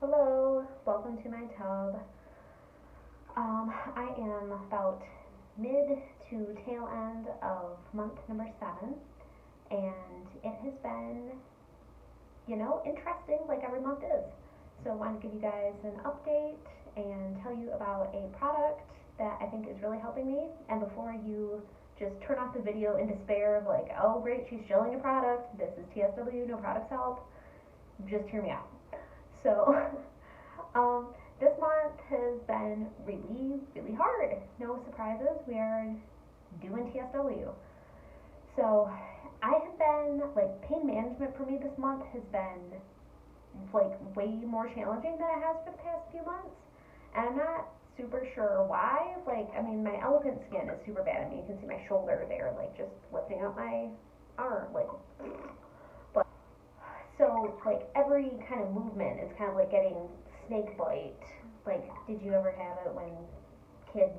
Hello, welcome to my tub. I am about mid to tail end of month number 7, and it has been, interesting like every month is. So I want to give you guys an update and tell you about a product that I think is really helping me. And before you just turn off the video in despair of like, oh great, she's shilling a product, this is TSW, no products help, just hear me out. So, this month has been really, really hard. No surprises, we are doing TSW. So, I have been, pain management for me this month has been, way more challenging than it has for the past few months. And I'm not super sure why. My elephant skin is super bad. You can see my shoulder there, just lifting up my arm, so, every kind of movement is kind of like getting snake bite. Did you ever have it when kids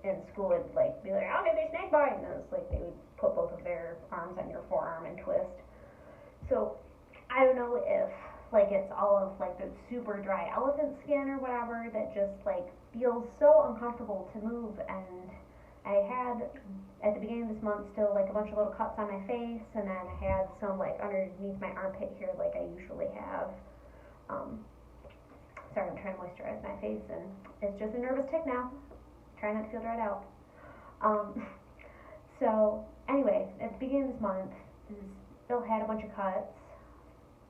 in school would, be like, I'll get a snake bite? And it was they would put both of their arms on your forearm and twist. So, I don't know if, it's all of, the super dry elephant skin or whatever that just, feels so uncomfortable to move. And I had, at the beginning of this month, still a bunch of little cuts on my face, and then I had some underneath my armpit here, like I usually have. Sorry, I'm trying to moisturize my face, and it's just a nervous tick now. Try not to feel dried out. So anyway, at the beginning of this month, still had a bunch of cuts.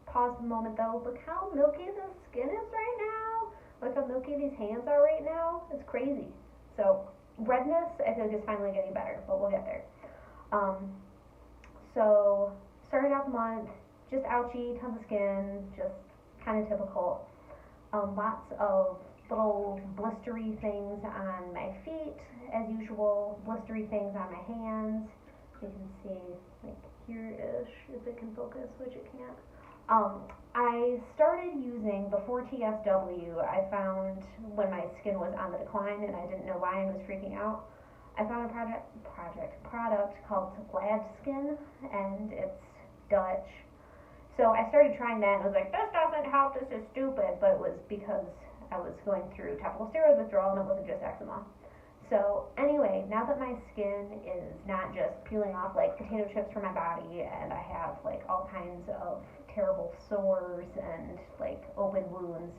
Pause a moment though. Look how milky the skin is right now. Look how milky these hands are right now. It's crazy. So redness, I feel like is finally getting better, but we'll get there. So started out the month, just ouchy, tons of skin, just kind of typical. Lots of little blistery things on my feet, as usual. Blistery things on my hands. You can see, here-ish, if it can focus, which it can't. I started using, before TSW, I found when my skin was on the decline and I didn't know why and was freaking out, I found a product called Gladskin, and it's Dutch. So I started trying that and I was like, this doesn't help, this is stupid, but it was because I was going through topical steroid withdrawal and it wasn't just eczema. So anyway, now that my skin is not just peeling off like potato chips from my body, and I have all kinds of terrible sores and open wounds,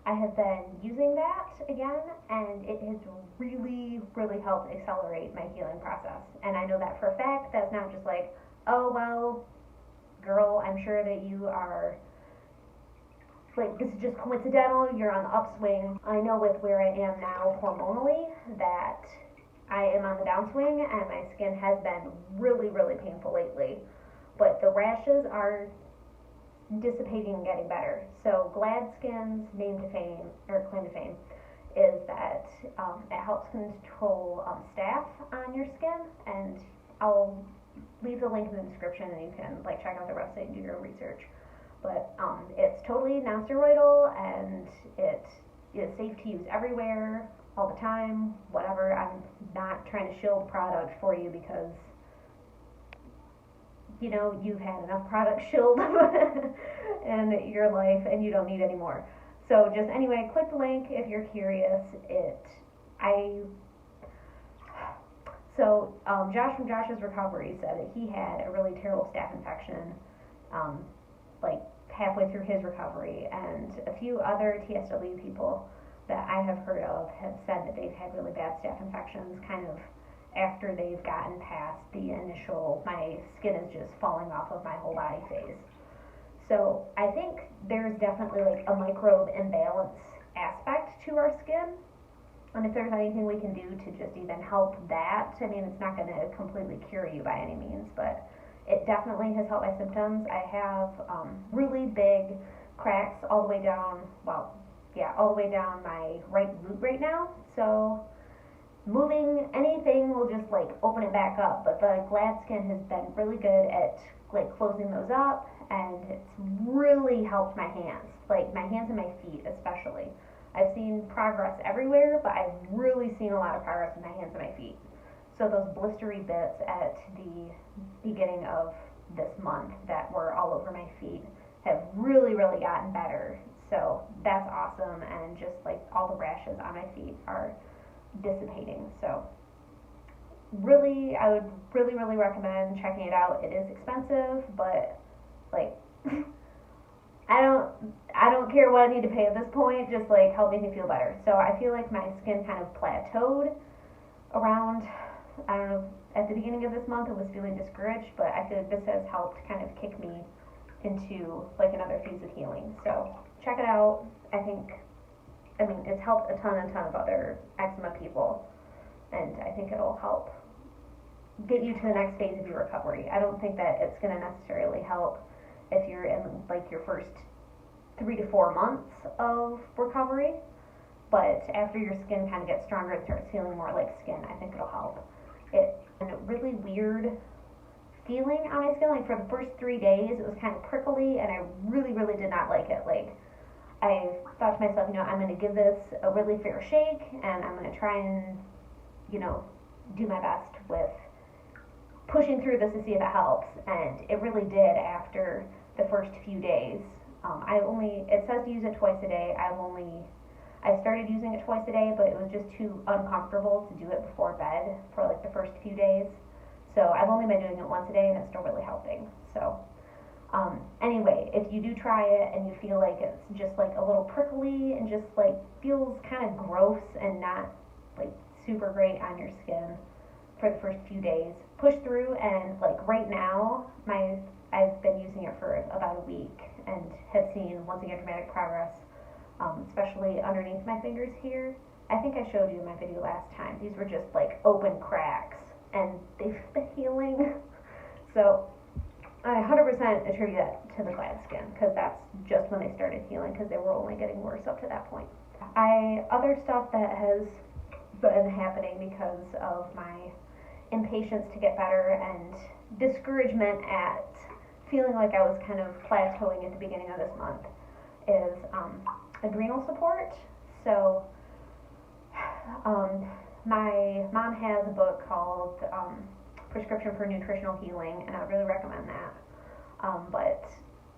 I have been using that again, and it has really, really helped accelerate my healing process. And I know that for a fact. That's not just oh well, girl, I'm sure that you are this is just coincidental, you're on the upswing. I know with where I am now hormonally that I am on the downswing, and my skin has been really, really painful lately. But the rashes are dissipating and getting better. So Gladskin's claim to fame is that it helps control staph on your skin, and I'll leave the link in the description and you can check out the website and do your own research. But it's totally non-steroidal, and it is safe to use everywhere, all the time, whatever. I'm not trying to shield product for you because, you've had enough product shield in your life and you don't need any more. So just anyway, click the link if you're curious. Josh from Josh's Recovery said that he had a really terrible staph infection halfway through his recovery, and a few other TSW people that I have heard of have said that they've had really bad staph infections kind of after they've gotten past the initial, my skin is just falling off of my whole body phase. So I think there's definitely a microbe imbalance aspect to our skin, and if there's anything we can do to just even help that, it's not going to completely cure you by any means, but it definitely has helped my symptoms. I have really big cracks all the way down, all the way down my right glute right now. So moving anything will just open it back up. But the Gladskin has been really good at closing those up, and it's really helped my hands, my hands and my feet especially. I've seen progress everywhere, but I've really seen a lot of progress in my hands and my feet. So those blistery bits at the beginning of this month that were all over my feet have really, really gotten better. So that's awesome, and just like all the rashes on my feet are dissipating. So really, I would really recommend checking it out. It is expensive, but like I don't care what I need to pay at this point, just like help me feel better. So I feel like my skin kind of plateaued around, I don't know, at the beginning of this month I was feeling discouraged, but I feel like this has helped kind of kick me into like another phase of healing. So check it out. I mean, it's helped a ton of other eczema people, and I think it'll help get you to the next phase of your recovery. I don't think that it's going to necessarily help if you're in like your first 3 to 4 months of recovery, but after your skin kind of gets stronger and starts feeling more like skin, I think it'll help. It's a really weird feeling on my skin. Like for the first 3 days, it was kind of prickly, and I really did not like it. Like I thought to myself, I'm going to give this a really fair shake, and I'm going to try and, do my best with pushing through this to see if it helps. And it really did after the first few days. It says to use it twice a day. I started using it twice a day, but it was just too uncomfortable to do it before bed for like the first few days. So I've only been doing it once a day, and it's still really helping. So anyway, if you do try it and you feel like it's just like a little prickly and just like feels kind of gross and not like super great on your skin for the first few days, push through. And like right now, I've been using it for about a week and have seen, once again, dramatic progress, especially underneath my fingers here. I think I showed you in my video last time. These were just like open cracks, and they've been healing. So I 100% attribute that to the Gladskin, because that's just when they started healing, because they were only getting worse up to that point. Other stuff that has been happening because of my impatience to get better and discouragement at feeling like I was kind of plateauing at the beginning of this month is adrenal support. So my mom has a book called Prescription for Nutritional Healing, and I really recommend that. But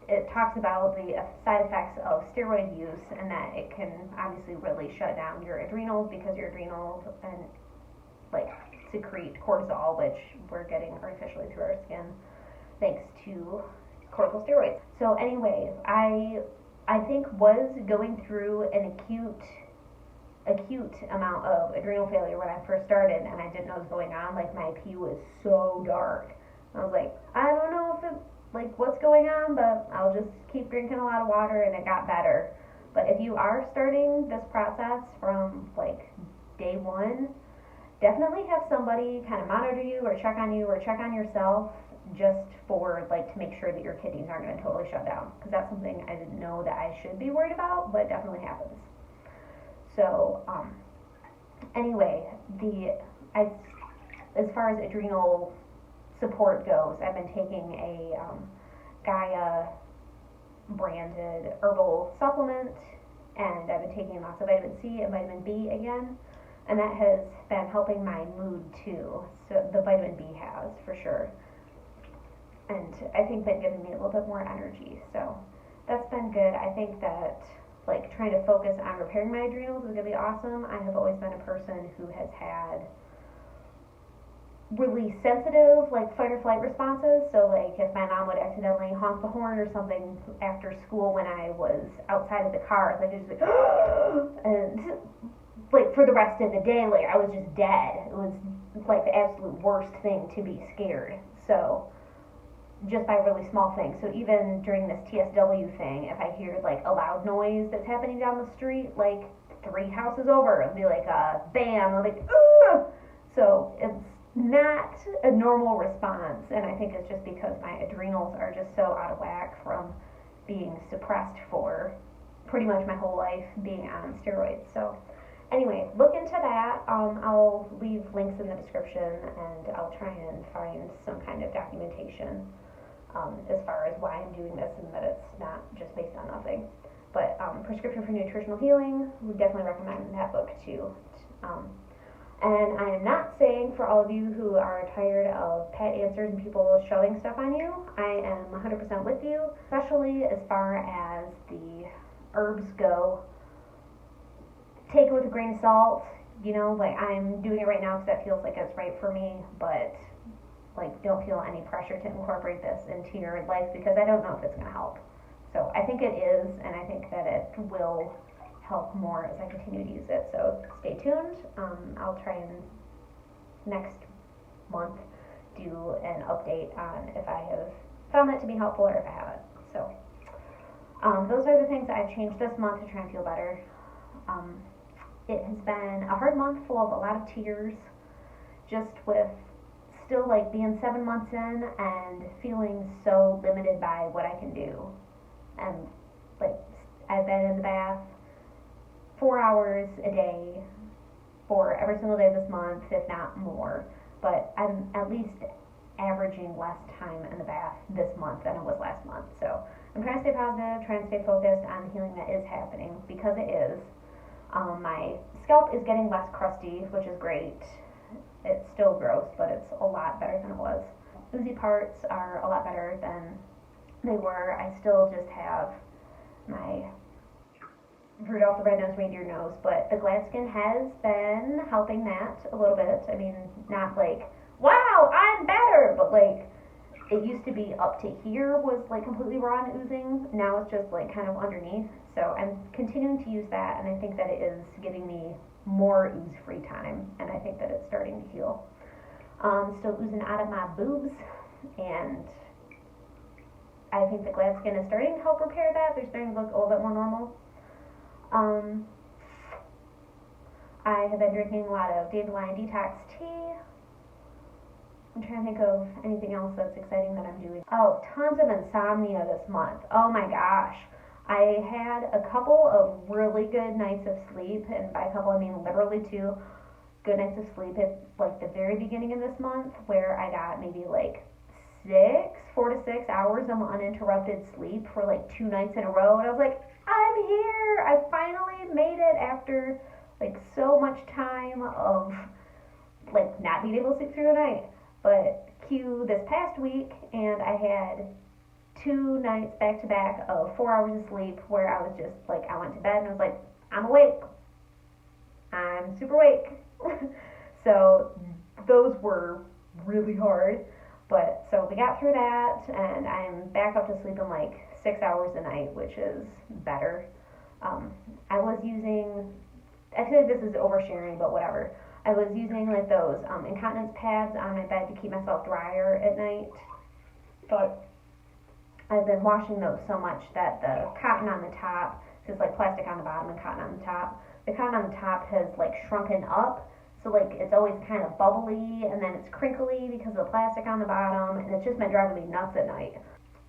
it talks about the side effects of steroid use, and that it can obviously really shut down your adrenals, because your adrenals and like secrete cortisol, which we're getting artificially through our skin thanks to corticosteroids. So anyways, I think was going through an acute amount of adrenal failure when I first started, and I didn't know what was going on. Like my pee was so dark. I was like, I don't know if it, like what's going on, but I'll just keep drinking a lot of water, and it got better. But if you are starting this process from like day one, definitely have somebody kind of monitor you or check on yourself, just for like to make sure that your kidneys aren't going to totally shut down, because that's something I didn't know that I should be worried about, but it definitely happens. So anyway, as far as adrenal support goes, I've been taking a Gaia branded herbal supplement, and I've been taking lots of vitamin C and vitamin B again, and that has been helping my mood too. So the vitamin B has, for sure, and I think been giving me a little bit more energy. So that's been good. I think that like trying to focus on repairing my adrenals is going to be awesome. I have always been a person who has had really sensitive like fight or flight responses. So like if my mom would accidentally honk the horn or something after school when I was outside of the car, like it was like and like for the rest of the day, like I was just dead. It was like the absolute worst thing to be scared. So just by really small things. So even during this TSW thing, if I hear like a loud noise that's happening down the street, like 3 houses over, it'll be like a bam, I'm like, ugh! So it's not a normal response, and I think it's just because my adrenals are just so out of whack from being suppressed for pretty much my whole life being on steroids. So anyway, look into that. I'll leave links in the description, and I'll try and find some kind of documentation as far as why I'm doing this, and that it's not just based on nothing. But Prescription for Nutritional Healing, would definitely recommend that book too. And I am not saying, for all of you who are tired of pat answers and people shoving stuff on you, I am 100% with you, especially as far as the herbs go, take it with a grain of salt. You know, like I'm doing it right now because that feels like it's right for me, but like don't feel any pressure to incorporate this into your life because I don't know if it's going to help. So I think it is, and I think that it will help more as I continue to use it. So stay tuned. I'll try and next month do an update on if I have found that to be helpful or if I haven't. So those are the things that I've changed this month to try and feel better. It has been a hard month full of a lot of tears, just with still like being 7 months in and feeling so limited by what I can do. And like I've been in the bath 4 hours a day for every single day this month, if not more. But I'm at least averaging less time in the bath this month than it was last month. So I'm trying to stay positive, trying to stay focused on the healing that is happening, because it is. My scalp is getting less crusty, which is great. It's still gross, but it's a lot better than it was. Oozy parts are a lot better than they were. I still just have my Rudolph the Red-Nosed Reindeer nose, but the Gladskin has been helping that a little bit. I mean, not like, wow, I'm better, but like, it used to be up to here was like completely raw and oozing. Now it's just like kind of underneath. So I'm continuing to use that, and I think that it is giving me more ooze-free time, and I think that it's starting to heal. Still oozing out of my boobs, and I think the Gladskin is starting to help repair that. They're starting to look a little bit more normal. I have been drinking a lot of Dandelion detox tea. I'm trying to think of anything else that's exciting that I'm doing. Oh, tons of insomnia this month. Oh my gosh. I had a couple of really good nights of sleep, and by a couple I mean literally 2 good nights of sleep at like the very beginning of this month, where I got maybe like 4 to 6 hours of uninterrupted sleep for like 2 nights in a row, and I was like, I'm here! I finally made it after like so much time of like not being able to sleep through the night. But cue this past week, and I had 2 nights back to back of 4 hours of sleep where I was just like, I went to bed and I was like, I'm awake. I'm super awake. So those were really hard. But so we got through that, and I'm back up to sleeping like 6 hours a night, which is better. I was using, I feel like this is oversharing, but whatever. I was using like those incontinence pads on my bed to keep myself drier at night. But I've been washing those so much that the cotton on the top, so it's like plastic on the bottom and cotton on the top, the cotton on the top has like shrunken up, so like it's always kind of bubbly, and then it's crinkly because of the plastic on the bottom, and it's just been driving me nuts at night.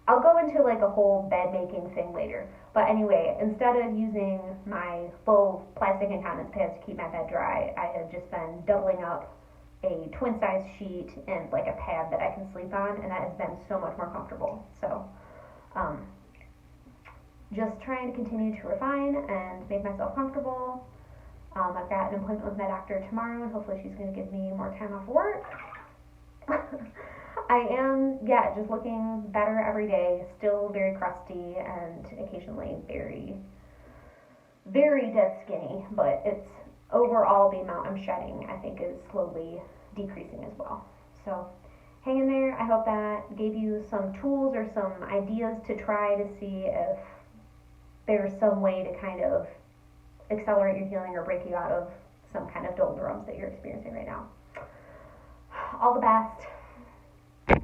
I'll go into like a whole bed making thing later, but anyway, instead of using my full plastic incontinence pads to keep my bed dry, I have just been doubling up a twin size sheet and like a pad that I can sleep on, and that has been so much more comfortable. So just trying to continue to refine and make myself comfortable. I've got an appointment with my doctor tomorrow, and hopefully she's going to give me more time off work. I am, just looking better every day, still very crusty and occasionally very, very dead skinny, but it's overall the amount I'm shedding, I think, is slowly decreasing as well. So hang in there. I hope that gave you some tools or some ideas to try to see if there's some way to kind of accelerate your healing or break you out of some kind of doldrums that you're experiencing right now. All the best.